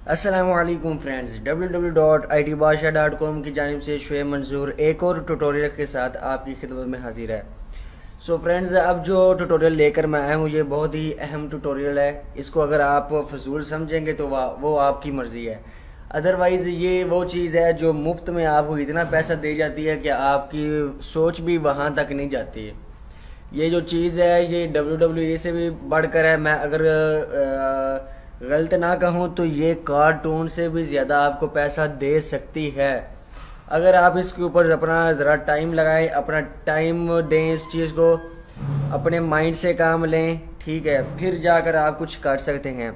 अस्सलामुअलैकुम friends, www.itbadshah.com की जानिब से शुएब मंसूर एक और ट्यूटोरियल के साथ आपकी खिदमत में हाजिर है। सो फ्रेंड्स, अब जो ट्यूटोरियल लेकर मैं आया हूँ ये बहुत ही अहम ट्यूटोरियल है। इसको अगर आप फजूल समझेंगे तो वो आपकी मर्ज़ी है। अदरवाइज़ ये वो चीज़ है जो मुफ्त में आपको इतना पैसा दे जाती है कि आपकी सोच भी वहाँ तक नहीं जाती है। ये जो चीज़ है ये WWE से भी बढ़कर है। मैं अगर गलत ना कहूँ तो ये कार्टून से भी ज़्यादा आपको पैसा दे सकती है। अगर आप इसके ऊपर अपना ज़रा टाइम लगाएं, अपना टाइम दें इस चीज़ को, अपने माइंड से काम लें, ठीक है, फिर जाकर आप कुछ कर सकते हैं।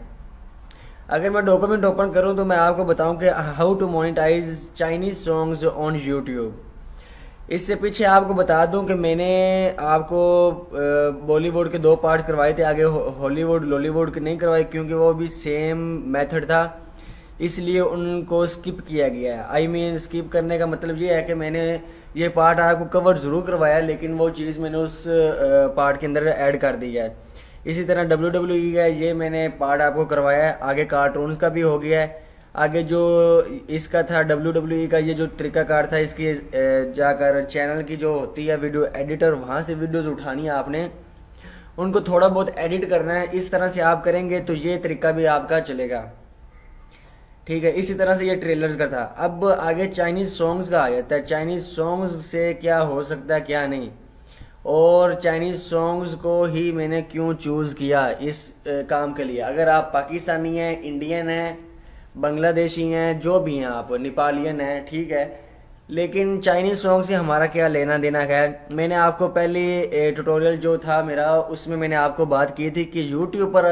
अगर मैं डॉक्यूमेंट ओपन करूं तो मैं आपको बताऊं कि how to monetise Chinese songs on YouTube. इससे पीछे आपको बता दूं कि मैंने आपको बॉलीवुड के दो पार्ट करवाए थे, आगे हॉलीवुड लॉलीवुड के नहीं करवाए क्योंकि वो भी सेम मेथड था, इसलिए उनको स्किप किया गया है। आई मीन स्किप करने का मतलब ये है कि मैंने ये पार्ट आपको कवर ज़रूर करवाया लेकिन वो चीज़ मैंने उस पार्ट के अंदर ऐड कर दी है। इसी तरह WWE का ये मैंने पार्ट आपको करवाया है, आगे कार्टून्स का भी हो गया है। आगे जो इसका था WWE का ये जो तरीकाकार था इसकी जाकर चैनल की जो होती है वीडियो एडिटर, वहाँ से वीडियोस उठानी है आपने, उनको थोड़ा बहुत एडिट करना है। इस तरह से आप करेंगे तो ये तरीका भी आपका चलेगा, ठीक है। इसी तरह से ये ट्रेलर्स का था। अब आगे चाइनीज़ सॉन्ग्स का आ जाता है। चाइनीज़ सॉन्ग्स से क्या हो सकता है क्या नहीं, और चाइनीज़ सॉन्ग्स को ही मैंने क्यों चूज़ किया इस काम के लिए। अगर आप पाकिस्तानी हैं, इंडियन हैं, बांग्लादेशी हैं, जो भी हैं आप, नेपालियन हैं, ठीक है, लेकिन चाइनीज़ सॉन्ग से हमारा क्या लेना देना है। मैंने आपको पहले ट्यूटोरियल जो था मेरा उसमें मैंने आपको बात की थी कि यूट्यूब पर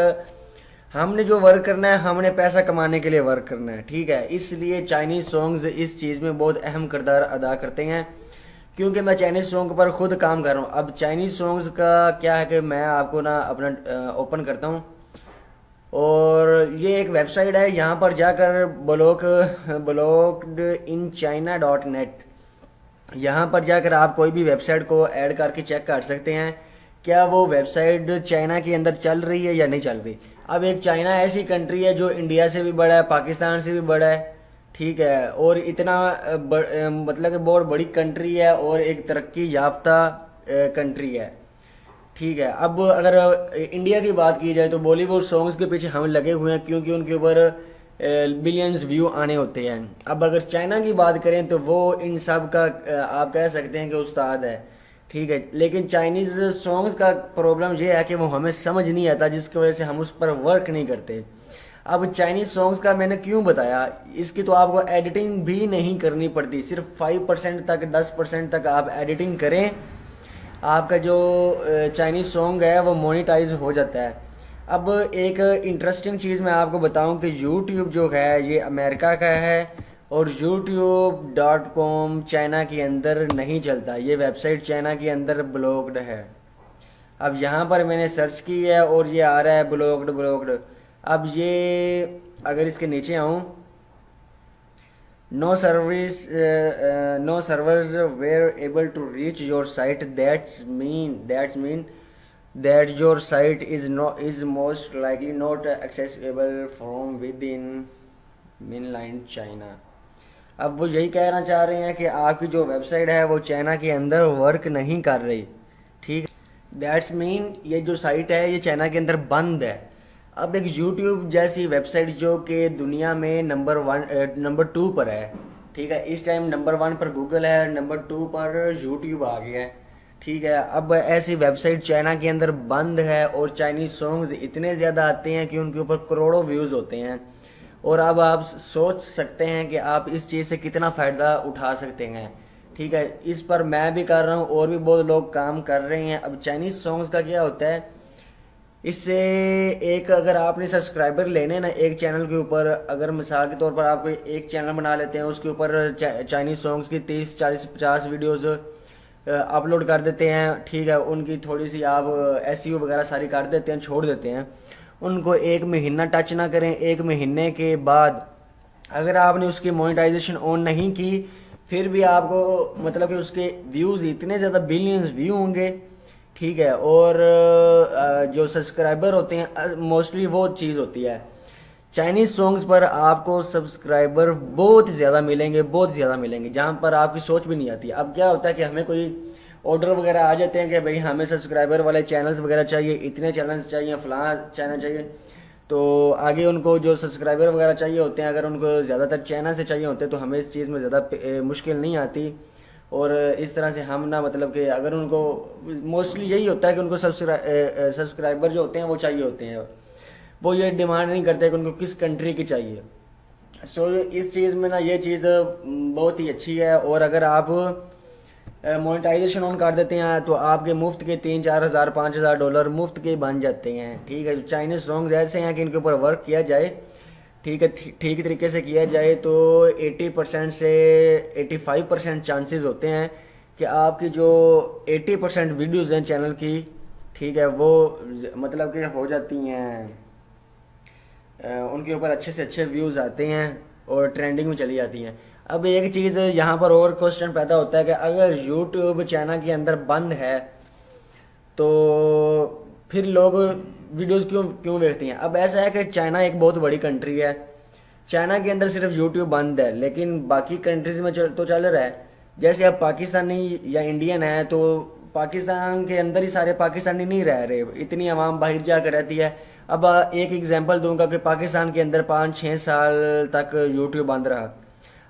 हमने जो वर्क करना है, हमने पैसा कमाने के लिए वर्क करना है, ठीक है। इसलिए चाइनीज़ सॉन्ग्स इस चीज़ में बहुत अहम किरदार अदा करते हैं, क्योंकि मैं चाइनीज़ सॉन्ग पर खुद काम कर रहा हूँ। अब चाइनीज़ सॉन्ग्स का क्या है कि मैं आपको ना अपना ओपन करता हूँ, और ये एक वेबसाइट है, यहाँ पर जाकर ब्लॉक्ड इन चाइना.net, यहाँ पर जाकर आप कोई भी वेबसाइट को ऐड करके चेक कर सकते हैं क्या वो वेबसाइट चाइना के अंदर चल रही है या नहीं चल रही। अब एक चाइना ऐसी कंट्री है जो इंडिया से भी बड़ा है, पाकिस्तान से भी बड़ा है, ठीक है, और इतना मतलब कि बहुत बड़ी कंट्री है और एक तरक्की याफ्ता कंट्री है, ठीक है। अब अगर इंडिया की बात की जाए तो बॉलीवुड सॉन्ग्स के पीछे हम लगे हुए हैं क्योंकि उनके ऊपर बिलियंस व्यू आने होते हैं। अब अगर चाइना की बात करें तो वो इन सब का आप कह सकते हैं कि उस्ताद है, ठीक है। लेकिन चाइनीज़ सॉन्ग्स का प्रॉब्लम ये है कि वो हमें समझ नहीं आता, जिसकी वजह से हम उस पर वर्क नहीं करते। अब चाइनीज़ सॉन्ग्स का मैंने क्यों बताया, इसकी तो आपको एडिटिंग भी नहीं करनी पड़ती, सिर्फ 5% तक 10% तक आप एडिटिंग करें, आपका जो चाइनीज़ सॉन्ग है वो मोनेटाइज हो जाता है। अब एक इंटरेस्टिंग चीज़ मैं आपको बताऊं कि यूट्यूब जो है ये अमेरिका का है और youtube.com चाइना के अंदर नहीं चलता। ये वेबसाइट चाइना के अंदर ब्लॉक्ड है। अब यहाँ पर मैंने सर्च की है और ये आ रहा है ब्लॉक्ड ब्लॉक्ड। अब ये अगर इसके नीचे आऊँ, no service no servers were able to reach your site, that's mean that your site is most likely not accessible from within mainland China। अब वो यही कहना चाह रहे हैं कि आपकी जो वेबसाइट है वो चाइना के अंदर वर्क नहीं कर रही, ठीक है। दैट्स मीन ये जो साइट है ये चाइना के अंदर बंद है। अब एक यूट्यूब जैसी वेबसाइट जो कि दुनिया में नंबर 2 पर है, ठीक है, इस टाइम नंबर 1 पर गूगल है, नंबर 2 पर यूट्यूब आ गया है, ठीक है। अब ऐसी वेबसाइट चाइना के अंदर बंद है और चाइनीज़ सॉन्ग्स इतने ज़्यादा आते हैं कि उनके ऊपर करोड़ों व्यूज़ होते हैं। और अब आप सोच सकते हैं कि आप इस चीज़ से कितना फ़ायदा उठा सकते हैं, ठीक है। इस पर मैं भी कर रहा हूँ और भी बहुत लोग काम कर रहे हैं। अब चाइनीज़ सॉन्ग्स का क्या होता है, इससे एक अगर आपने सब्सक्राइबर लेने ना एक चैनल के ऊपर, अगर मिसाल के तौर पर आप एक चैनल बना लेते हैं, उसके ऊपर चाइनीज़ सॉन्ग्स की 30 40 50 वीडियोस अपलोड कर देते हैं, ठीक है, उनकी थोड़ी सी आप एसईओ वगैरह सारी कर देते हैं, छोड़ देते हैं, उनको एक महीना टच ना करें। एक महीने के बाद अगर आपने उसकी मोनेटाइजेशन ऑन नहीं की फिर भी आपको मतलब कि उसके व्यूज़ इतने ज़्यादा बिलियंस व्यू होंगे, ठीक है, और जो सब्सक्राइबर होते हैं मोस्टली वो चीज़ होती है। चाइनीज़ सॉन्ग्स पर आपको सब्सक्राइबर बहुत ज़्यादा मिलेंगे, बहुत ज़्यादा मिलेंगे, जहाँ पर आपकी सोच भी नहीं आती। अब क्या होता है कि हमें कोई ऑर्डर वगैरह आ जाते हैं कि भाई हमें सब्सक्राइबर वाले चैनल्स वगैरह चाहिए, इतने चैनल्स चाहिए, फलां चैनल चाहिए। तो आगे उनको जो सब्सक्राइबर वगैरह चाहिए होते हैं, अगर उनको ज़्यादातर चैनल से चाहिए होते हैं तो हमें इस चीज़ में ज़्यादा मुश्किल नहीं आती। और इस तरह से हम ना मतलब कि अगर उनको मोस्टली यही होता है कि उनको सब्सक्राइबर जो होते हैं वो चाहिए होते हैं, वो ये डिमांड नहीं करते कि उनको किस कंट्री की चाहिए। सो इस चीज़ में ना ये चीज़ बहुत ही अच्छी है। और अगर आप मोनेटाइजेशन ऑन कर देते हैं तो आपके मुफ्त के 3-4 हज़ार $5,000 मुफ्त के बन जाते हैं। ठीक है, चाइनीज़ सॉन्ग्स ऐसे हैं कि इनके ऊपर वर्क किया जाए, ठीक है, ठीक तरीके से किया जाए तो 80% से 85% चांसेस होते हैं कि आपकी जो 80% वीडियोज़ हैं चैनल की, ठीक है, वो मतलब कि हो जाती हैं, उनके ऊपर अच्छे से अच्छे व्यूज़ आते हैं और ट्रेंडिंग में चली जाती हैं। अब एक चीज़ यहाँ पर और क्वेश्चन पैदा होता है कि अगर यूट्यूब चाइना के अंदर बंद है तो फिर लोग वीडियोस क्यों क्यों देखते हैं। अब ऐसा है कि चाइना एक बहुत बड़ी कंट्री है, चाइना के अंदर सिर्फ यूट्यूब बंद है, लेकिन बाकी कंट्रीज में चल रहा है। जैसे अब पाकिस्तानी या इंडियन है तो पाकिस्तान के अंदर ही सारे पाकिस्तानी नहीं रह रहे, इतनी आवाम बाहर जाकर रहती है। अब एक एग्जांपल दूंगा कि पाकिस्तान के अंदर 5-6 साल तक यूट्यूब बंद रहा।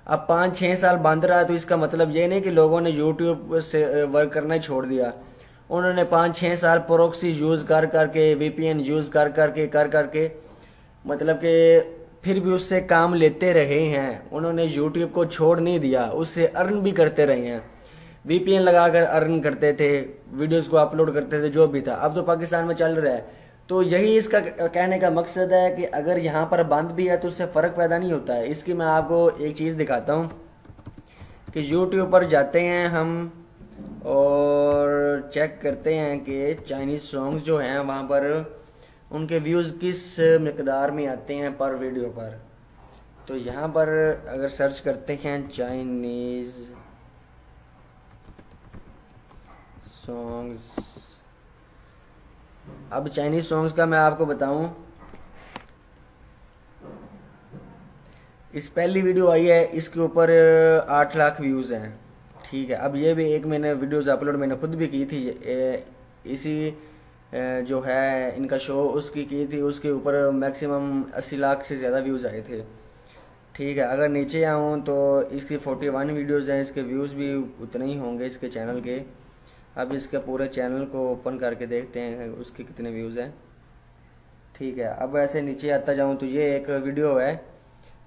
अब 5-6 साल बंद रहा तो इसका मतलब ये नहीं कि लोगों ने यूट्यूब से वर्क करना ही छोड़ दिया। उन्होंने 5-6 साल प्रोक्सी यूज़ कर करके, वीपीएन यूज़ कर करके मतलब कि फिर भी उससे काम लेते रहे हैं। उन्होंने यूट्यूब को छोड़ नहीं दिया, उससे अर्न भी करते रहे हैं। वीपीएन लगाकर अर्न करते थे, वीडियोस को अपलोड करते थे, जो भी था। अब तो पाकिस्तान में चल रहा है। तो यही इसका कहने का मकसद है कि अगर यहाँ पर बंद भी है तो उससे फ़र्क पैदा नहीं होता है। इसकी मैं आपको एक चीज़ दिखाता हूँ कि यूट्यूब पर जाते हैं हम और चेक करते हैं कि चाइनीज़ सॉन्ग्स जो हैं वहाँ पर उनके व्यूज़ किस मकदार में आते हैं पर वीडियो पर। तो यहाँ पर अगर सर्च करते हैं चाइनीज़ सॉन्ग्स, अब चाइनीज़ सॉन्ग्स का मैं आपको बताऊं, इस पहली वीडियो आई है, इसके ऊपर 8 लाख व्यूज़ हैं। ठीक है, अब ये भी एक मैंने वीडियोज़ अपलोड मैंने खुद भी की थी, इसी जो है इनका शो उसकी की थी, उसके ऊपर मैक्सिमम 80 लाख से ज़्यादा व्यूज़ आए थे। ठीक है, अगर नीचे आऊँ तो इसकी 41 वीडियोज़ हैं, इसके व्यूज़ भी उतने ही होंगे इसके चैनल के। अब इसके पूरे चैनल को ओपन करके देखते हैं उसके कितने व्यूज़ हैं। ठीक है, अब ऐसे नीचे आता जाऊँ तो ये एक वीडियो है,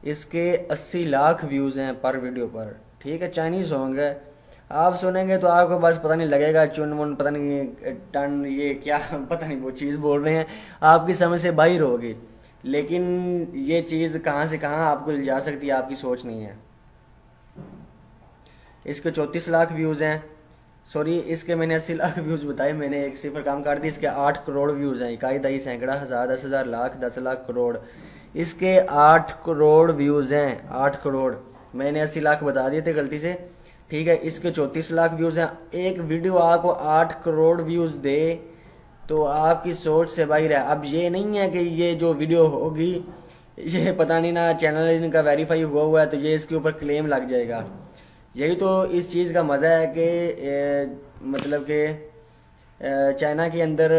इसके 80 लाख व्यूज़ हैं पर वीडियो पर। ठीक है, चाइनीज़ सॉन्ग है, आप सुनेंगे तो आपको बस पता नहीं लगेगा चुन मुन पता नहीं टन ये क्या पता नहीं वो चीज़ बोल रहे हैं, आपकी समझ से बाहर होगी। लेकिन ये चीज़ कहाँ से कहाँ आपको ले जा सकती है, आपकी सोच नहीं है। इसके 34 लाख व्यूज़ हैं, सॉरी इसके मैंने 80 लाख व्यूज़ बताए, मैंने एक सिफर काम कर दी। इसके 8 करोड़ व्यूज़ हैं, इकाई दही सैकड़ा हज़ार 10,000 लाख 10 लाख करोड़, इसके 8 करोड़ व्यूज़ हैं, 8 करोड़, मैंने 80 लाख बता दिए थे गलती से। ठीक है, इसके 34 लाख व्यूज़ हैं। एक वीडियो आपको 8 करोड़ व्यूज़ दे तो आपकी सोच से बाहर है। अब ये नहीं है कि ये जो वीडियो होगी ये पता नहीं ना चैनल इनका वेरीफाई हुआ है तो ये इसके ऊपर क्लेम लग जाएगा। यही तो इस चीज़ का मज़ा है कि मतलब कि चाइना के अंदर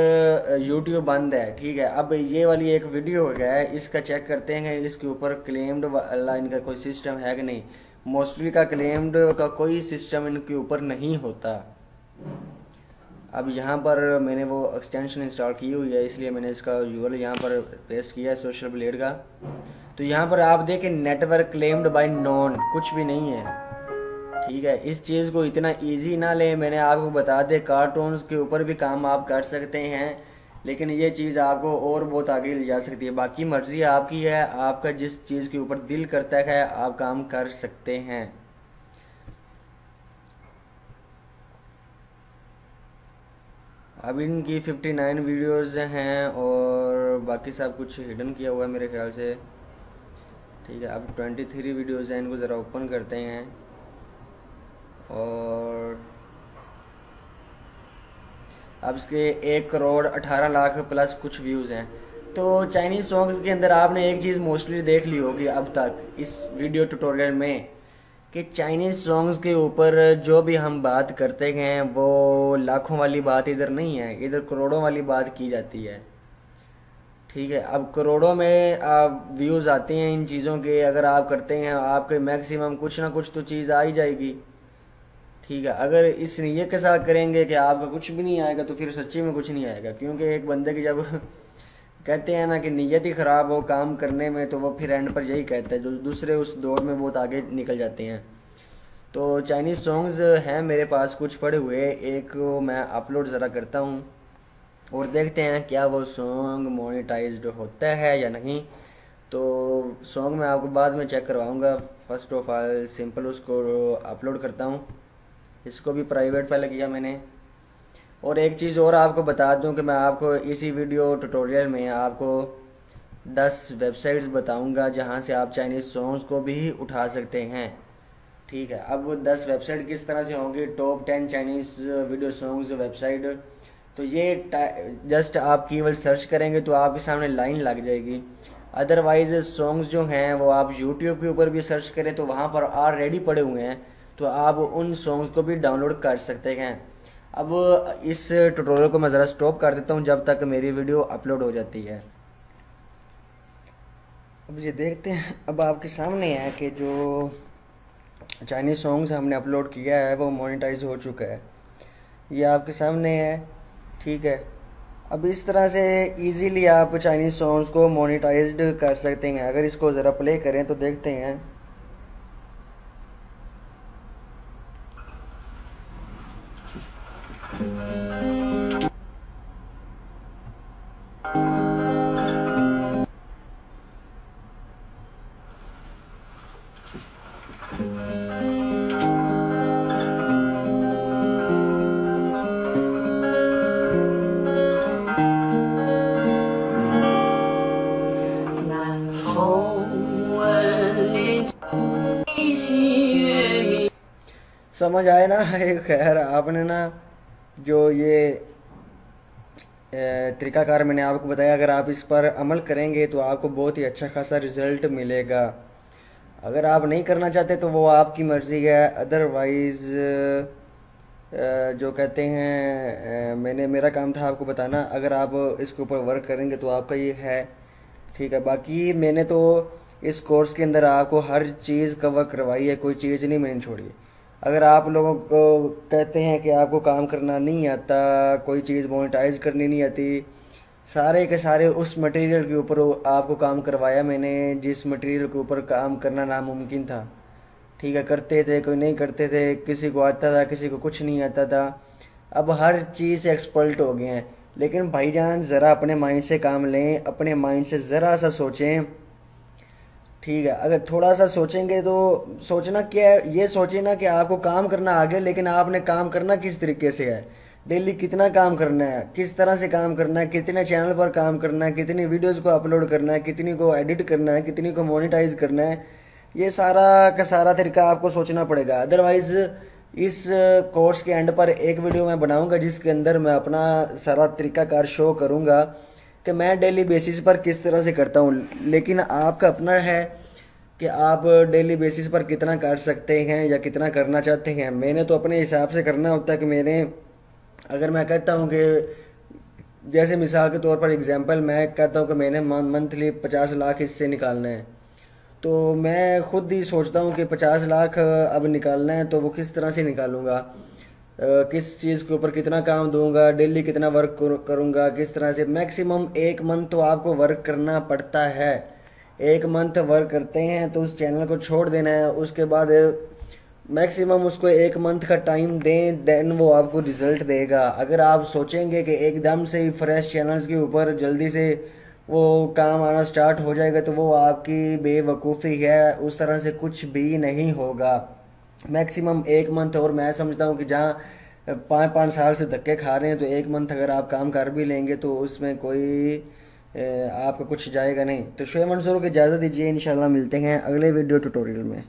यूट्यूब बंद है। ठीक है, अब ये वाली एक वीडियो है, इसका चेक करते हैं इसके ऊपर क्लेम्ड वाला इनका कोई सिस्टम है कि नहीं। मोस्टली का क्लेम्ड का कोई सिस्टम इनके ऊपर नहीं होता। अब यहाँ पर मैंने वो एक्सटेंशन इंस्टॉल की हुई है, इसलिए मैंने इसका यूआरएल यहाँ पर पेस्ट किया है सोशल ब्लेड का। तो यहाँ पर आप देखें नेटवर्क क्लेम्ड बाय नॉन, कुछ भी नहीं है। ठीक है, इस चीज़ को इतना इजी ना लें, मैंने आपको बता दे कार्टून्स के ऊपर भी काम आप कर सकते हैं, लेकिन ये चीज़ आपको और बहुत आगे ले जा सकती है। बाकी मर्ज़ी आपकी है, आपका जिस चीज़ के ऊपर दिल करता है आप काम कर सकते हैं। अब इनकी 59 वीडियोस हैं और बाकी सब कुछ हिडन किया हुआ है मेरे ख्याल से। ठीक है, अब 23 वीडियोस हैं, इनको ज़रा ओपन करते हैं और अब इसके 1 करोड़ 18 लाख प्लस कुछ व्यूज़ हैं। तो चाइनीज़ सॉन्ग्स के अंदर आपने एक चीज़ मोस्टली देख ली होगी अब तक इस वीडियो ट्यूटोरियल में, कि चाइनीज़ सॉन्ग्स के ऊपर जो भी हम बात करते हैं वो लाखों वाली बात इधर नहीं है, इधर करोड़ों वाली बात की जाती है। ठीक है, अब करोड़ों में आप व्यूज़ आते हैं इन चीज़ों के, अगर आप करते हैं आपके मैक्सिमम कुछ ना कुछ तो चीज़ आ ही जाएगी। ठीक है, अगर इस नीयत के साथ करेंगे कि आपका कुछ भी नहीं आएगा तो फिर सच्ची में कुछ नहीं आएगा, क्योंकि एक बंदे की जब कहते हैं ना कि नीयत ही ख़राब हो काम करने में, तो वो फिर एंड पर यही कहता है, जो दूसरे उस दौर में बहुत आगे निकल जाते हैं। तो चाइनीज़ सॉन्ग्स हैं मेरे पास कुछ पड़े हुए, एक मैं अपलोड ज़रा करता हूँ और देखते हैं क्या वो सॉन्ग मोनेटाइज्ड होता है या नहीं। तो सॉन्ग मैं आपको बाद में चेक करवाऊँगा। फर्स्ट ऑफ ऑल सिंपल उसको अपलोड करता हूँ, इसको भी प्राइवेट पहले किया मैंने। और एक चीज़ और आपको बता दूं कि मैं आपको इसी वीडियो ट्यूटोरियल में आपको 10 वेबसाइट्स बताऊंगा जहां से आप चाइनीज़ सॉन्ग्स को भी उठा सकते हैं। ठीक है, अब वो 10 वेबसाइट किस तरह से होंगी, top 10 Chinese video songs website. तो ये जस्ट आप कीवर्ड सर्च करेंगे तो आपके सामने लाइन लग जाएगी। अदरवाइज़ सॉन्ग्स जो हैं वो आप यूट्यूब के ऊपर भी सर्च करें तो वहाँ पर ऑलरेडी पड़े हुए हैं, तो आप उन सॉन्ग्स को भी डाउनलोड कर सकते हैं। अब इस ट्यूटोरियल को मैं ज़रा स्टॉप कर देता हूँ जब तक मेरी वीडियो अपलोड हो जाती है। अब ये देखते हैं, अब आपके सामने है कि जो चाइनीज़ सॉन्ग्स हमने अपलोड किया है वो मोनेटाइज हो चुका है, ये आपके सामने है। ठीक है, अब इस तरह से इजीली आप चाइनीज़ सॉन्ग्स को मोनेटाइज्ड कर सकते हैं। अगर इसको ज़रा प्ले करें तो देखते हैं। समझ आए ना। खैर आपने ना जो ये तरीकाकार मैंने आपको बताया, अगर आप इस पर अमल करेंगे तो आपको बहुत ही अच्छा खासा रिज़ल्ट मिलेगा। अगर आप नहीं करना चाहते तो वो आपकी मर्ज़ी है। अदरवाइज़ जो कहते हैं मेरा काम था आपको बताना, अगर आप इसके ऊपर वर्क करेंगे तो आपका ये है। ठीक है, बाकी मैंने तो इस कोर्स के अंदर आपको हर चीज़ कवर करवाई है, कोई चीज़ नहीं मैंने छोड़ी। अगर आप लोगों को कहते हैं कि आपको काम करना नहीं आता, कोई चीज़ मोनेटाइज करनी नहीं आती, सारे के सारे उस मटेरियल के ऊपर आपको काम करवाया मैंने जिस मटेरियल के ऊपर काम करना नामुमकिन था। ठीक है, करते थे, कोई नहीं करते थे, किसी को आता था, किसी को कुछ नहीं आता था। अब हर चीज़ से एक्सपर्ट हो गए हैं। लेकिन भाईजान ज़रा अपने माइंड से काम लें, अपने माइंड से ज़रा सा सोचें। ठीक है, अगर थोड़ा सा सोचेंगे तो सोचना क्या है, ये सोचे ना कि आपको काम करना आगे, लेकिन आपने काम करना किस तरीके से है, डेली कितना काम करना है, किस तरह से काम करना है, कितने चैनल पर काम करना है, कितनी वीडियोस को अपलोड करना है, कितनी को एडिट करना है, कितनी को मोनेटाइज करना है, ये सारा का सारा तरीका आपको सोचना पड़ेगा। अदरवाइज़ इस कोर्स के एंड पर एक वीडियो मैं बनाऊंगा जिसके अंदर मैं अपना सारा तरीकाकार शो करूंगा कि मैं डेली बेसिस पर किस तरह से करता हूँ। लेकिन आपका अपना है कि आप डेली बेसिस पर कितना कर सकते हैं या कितना करना चाहते हैं। मैंने तो अपने हिसाब से करना होता है कि मैंने, अगर मैं कहता हूँ कि जैसे मिसाल के तौर पर एग्जांपल मैं कहता हूँ कि मैंने मंथली 50 लाख इससे निकालना है, तो मैं खुद ही सोचता हूँ कि 50 लाख अब निकालना है तो वो किस तरह से निकालूंगा, किस चीज़ के ऊपर कितना काम दूंगा, डेली कितना वर्क करूंगा, किस तरह से। मैक्सिमम 1 मंथ तो आपको वर्क करना पड़ता है। 1 मंथ वर्क करते हैं तो उस चैनल को छोड़ देना है, उसके बाद मैक्सिमम उसको 1 मंथ का टाइम दें, देन वो आपको रिज़ल्ट देगा। अगर आप सोचेंगे कि एकदम से ही फ्रेश चैनल्स के ऊपर जल्दी से वो काम आना स्टार्ट हो जाएगा तो वो आपकी बेवकूफ़ी है, उस तरह से कुछ भी नहीं होगा। मैक्सिमम 1 मंथ, और मैं समझता हूँ कि जहाँ 5-5 साल से धक्के खा रहे हैं तो 1 मंथ अगर आप काम कर भी लेंगे तो उसमें कोई आपका कुछ जाएगा नहीं। तो शुएब मंसूर को इजाज़त दीजिए, इंशाल्लाह मिलते हैं अगले वीडियो ट्यूटोरियल में।